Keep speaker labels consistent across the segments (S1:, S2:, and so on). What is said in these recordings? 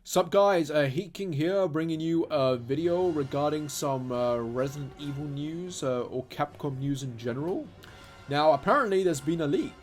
S1: Sup guys, Heat King here, bringing you a video regarding some Resident Evil news, or Capcom news in general. Now, apparently there's been a leak.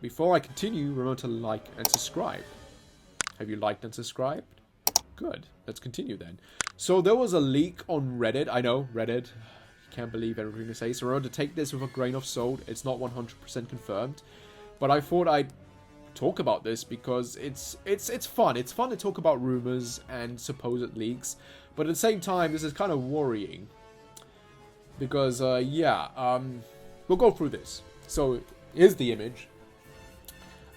S1: Before I continue, remember to like and subscribe. Have you liked and subscribed? Good, let's continue then. So there was a leak on Reddit. I know, Reddit, can't believe everything they say. So remember to take this with a grain of salt. It's not 100% confirmed. But I thought I'd talk about this because it's fun. It's fun to talk about rumors and supposed leaks, but at the same time, this is kind of worrying because we'll go through this. So here's the image.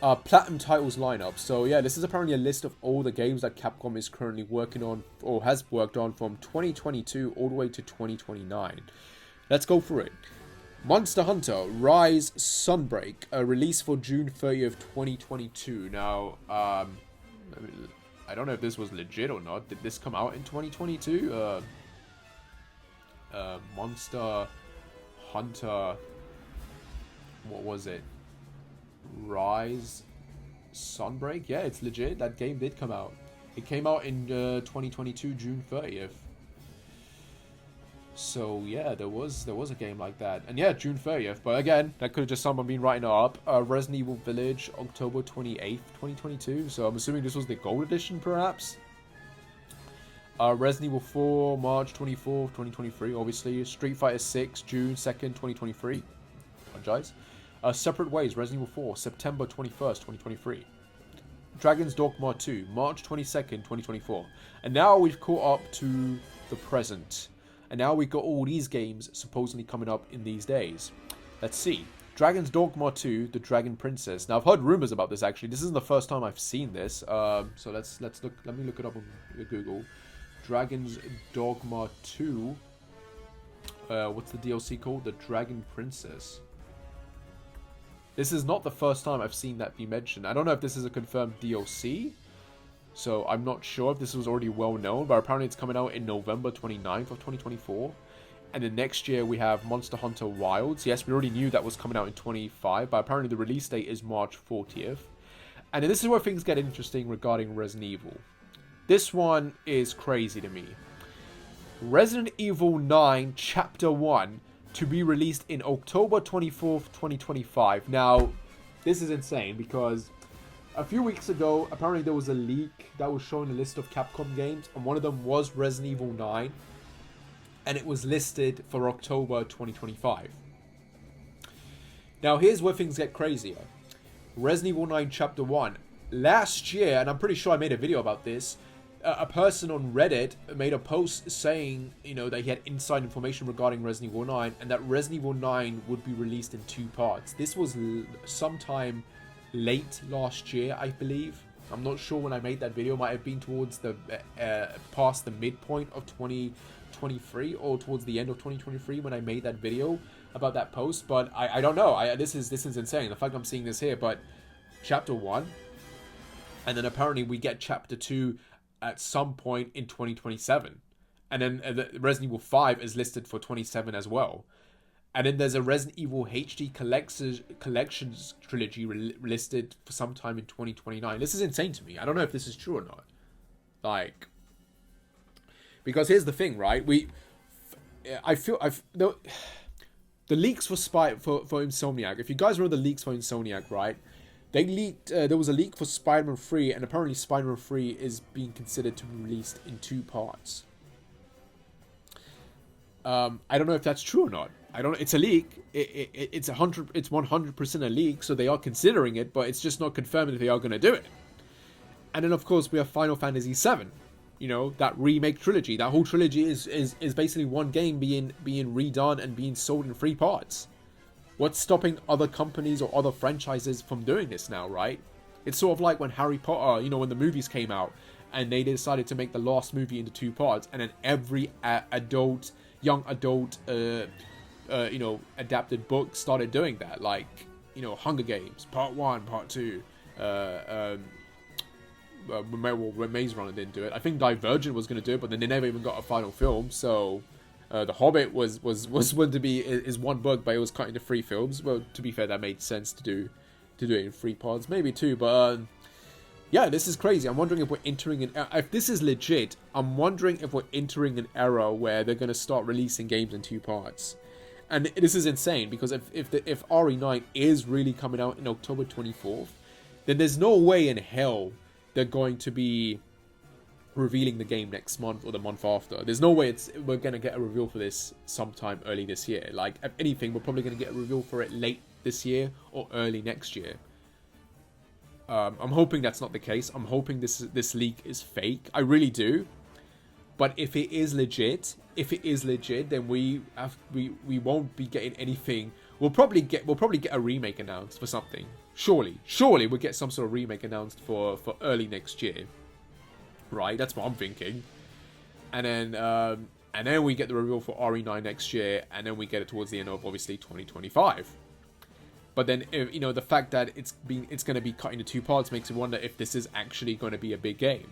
S1: Platinum titles lineup. So yeah, this is apparently a list of all the games that Capcom is currently working on or has worked on from 2022 all the way to 2029. Let's go through it. Monster Hunter Rise Sunbreak, released for June 30th, 2022. Now, I don't know if this was legit or not. Did this come out in 2022? Monster Hunter, what was it? Rise Sunbreak? Yeah, it's legit. That game did come out. It came out in 2022, June 30th. So yeah, there was a game like that, and yeah, June 30th. But again, that could have just someone been writing it up. Resident Evil Village, October 28th, 2022. So I'm assuming this was the gold edition, perhaps. Resident Evil 4, March 24th, 2023. Obviously, Street Fighter 6, June 2nd, 2023. Apologize. Separate Ways, Resident Evil 4, September 21st, 2023. Dragon's Dogma 2, March 22nd, 2024. And now we've caught up to the present. And now we've got all these games supposedly coming up in these days. Let's see. Dragon's Dogma 2, The Dragon Princess. Now, I've heard rumors about this, actually. This isn't the first time I've seen this. So let's look. Let me look it up on Google. Dragon's Dogma 2. What's the DLC called? The Dragon Princess. This is not the first time I've seen that be mentioned. I don't know if this is a confirmed DLC. So I'm not sure if this was already well known, but apparently it's coming out in November 29th of 2024. And then next year we have Monster Hunter Wilds. Yes, we already knew that was coming out in 25, but apparently the release date is March 40th. And then this is where things get interesting regarding Resident Evil. This one is crazy to me. Resident Evil 9 Chapter 1 to be released in October 24th, 2025. Now, this is insane because a few weeks ago, apparently there was a leak that was showing a list of Capcom games, and one of them was Resident Evil 9, and it was listed for October 2025. Now, here's where things get crazier. Resident Evil 9 Chapter 1. Last year, and I'm pretty sure I made a video about this, a person on Reddit made a post saying, that he had inside information regarding Resident Evil 9, and that Resident Evil 9 would be released in 2 parts. This was sometime late last year, I believe. I'm not sure when I made that video. It might have been towards the past the midpoint of 2023 or towards the end of 2023 when I made that video about that post. But I don't know. This is insane. The fact I'm seeing this here, but Chapter 1, and then apparently we get Chapter 2 at some point in 2027, and then Resident Evil 5 is listed for 27 as well. And then there's a Resident Evil HD Collections trilogy listed for sometime in 2029. This is insane to me. I don't know if this is true or not. Because here's the thing, right? The leaks for Insomniac. If you guys remember the leaks for Insomniac, right? They leaked. There was a leak for Spider-Man 3, and apparently Spider-Man 3 is being considered to be released in 2 parts. I don't know if that's true or not. I don't. It's a leak. It's 100% a leak. So they are considering it, but it's just not confirmed if they are going to do it. And then of course we have Final Fantasy VII. That remake trilogy. That whole trilogy is basically one game being redone and being sold in 3 parts. What's stopping other companies or other franchises from doing this now, right? It's sort of like when Harry Potter, when the movies came out and they decided to make the last movie into 2 parts, and then every young adult adapted books started doing that, like Hunger Games Part 1, Part 2. Maze Runner didn't do it. I think Divergent was going to do it, but then they never even got a final film. So The Hobbit was meant to be is 1 book, but it was cut into 3 films. Well, to be fair, that made sense to do it in 3 parts, maybe 2, but Yeah, this is crazy. I'm wondering if we're entering if this is legit, I'm wondering if we're entering an era where they're going to start releasing games in 2 parts. And this is insane, because if RE9 is really coming out in October 24th, then there's no way in hell they're going to be revealing the game next month or the month after. There's no way we're going to get a reveal for this sometime early this year. Like, if anything, we're probably going to get a reveal for it late this year or early next year. I'm hoping that's not the case. I'm hoping this leak is fake. I really do. But if it is legit, then we won't be getting anything. We'll probably get a remake announced for something. Surely we'll get some sort of remake announced for early next year. Right? That's what I'm thinking. And then we get the reveal for RE9 next year, and then we get it towards the end of obviously 2025. But then, you know, the fact that it's going to be cut into 2 parts makes me wonder if this is actually going to be a big game.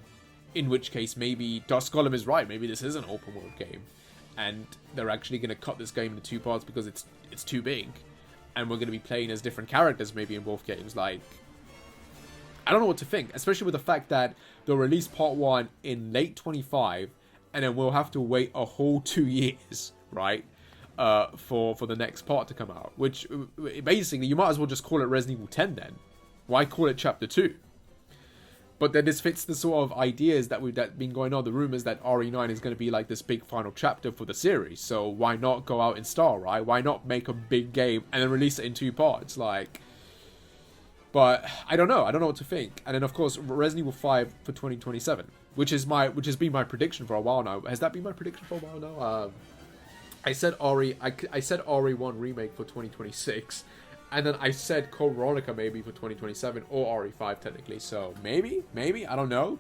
S1: In which case, maybe Dusk Golem is right. Maybe this is an open world game, and they're actually going to cut this game into 2 parts because it's too big, and we're going to be playing as different characters maybe in both games. Like, I don't know what to think, especially with the fact that they'll release part 1 in late 25, and then we'll have to wait a whole 2 years, right? For the next part to come out, which basically you might as well just call it Resident Evil 10 then. Why call it Chapter 2? But then this fits the sort of ideas that been going on. The rumors that RE9 is going to be like this big final chapter for the series. So why not go out in style, right? Why not make a big game and then release it in 2 parts? Like, but I don't know. I don't know what to think. And then of course Resident Evil 5 for 2027, which has been my prediction for a while now. Has that been my prediction for a while now? I said RE1 remake for 2026, and then I said Code Veronica maybe for 2027, or RE5 technically. So maybe I don't know.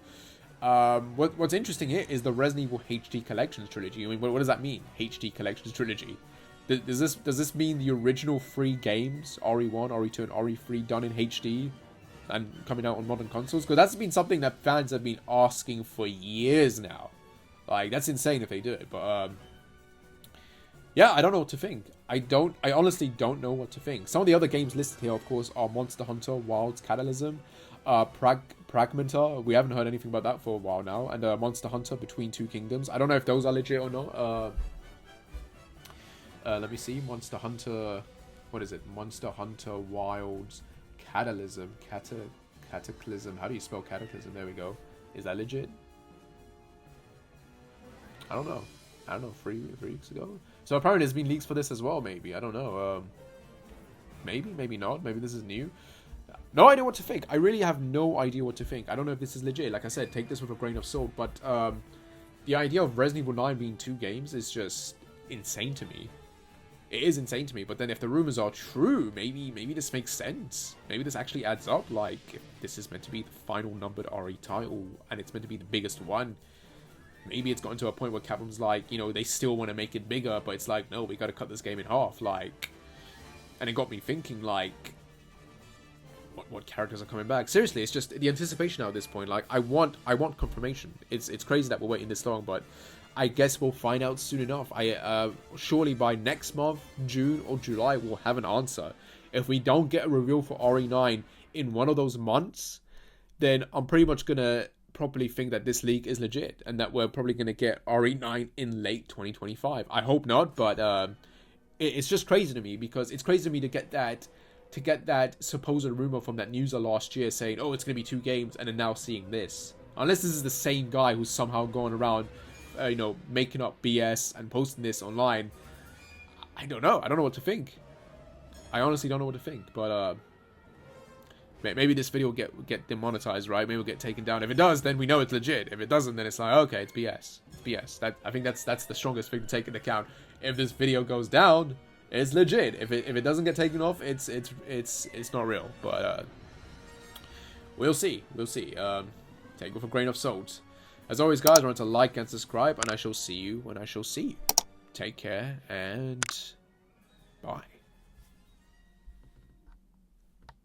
S1: What's interesting here is the Resident Evil HD Collections trilogy. I mean, what does that mean? HD Collections trilogy. Does this mean the original 3 games, RE1, RE2, and RE3, done in HD and coming out on modern consoles? Because that's been something that fans have been asking for years now. Like, that's insane if they do it, but yeah, I don't know what to think. I honestly don't know what to think. Some of the other games listed here, of course, are Monster Hunter Wilds Catalysm, Pragmenta. We haven't heard anything about that for a while now. And Monster Hunter Between Two Kingdoms. I don't know if those are legit or not. Let me see. Monster Hunter... What is it? Monster Hunter Wilds Catalysm. Cataclysm. How do you spell Cataclysm? There we go. Is that legit? I don't know. 3 weeks ago. So apparently there's been leaks for this as well, maybe. I don't know. Maybe not. Maybe this is new. No idea what to think. I really have no idea what to think. I don't know if this is legit. Like I said, take this with a grain of salt. But the idea of Resident Evil 9 being 2 games is just insane to me. It is insane to me. But then if the rumors are true, maybe this makes sense. Maybe this actually adds up. Like, if this is meant to be the final numbered RE title, and it's meant to be the biggest one, maybe it's gotten to a point where Capcom's like, you know, they still want to make it bigger, but it's like, no, we got to cut this game in half. Like, and it got me thinking, like, what characters are coming back? Seriously, it's just the anticipation now at this point. Like, I want confirmation. It's crazy that we're waiting this long, but I guess we'll find out soon enough. Surely by next month, June or July, we'll have an answer. If we don't get a reveal for RE9 in one of those months, then I'm pretty much gonna probably think that this leak is legit, and that we're probably going to get RE9 in late 2025. I hope not, but it's just crazy to me, because it's crazy to me to get that supposed rumor from that newser last year saying, oh, it's going to be 2 games, and then now seeing this. Unless this is the same guy who's somehow going around, you know, making up BS and posting this online. I don't know. I don't know what to think. I honestly don't know what to think, but maybe this video will get demonetized, right? Maybe it'll get taken down. If it does, then we know it's legit. If it doesn't, then it's like, okay, it's BS. It's BS. I think that's the strongest thing to take into account. If this video goes down, it's legit. If it doesn't get taken off, it's not real. But we'll see. We'll see. Take it with a grain of salt. As always, guys, remember to like and subscribe, and I shall see you when I shall see you. Take care, and bye.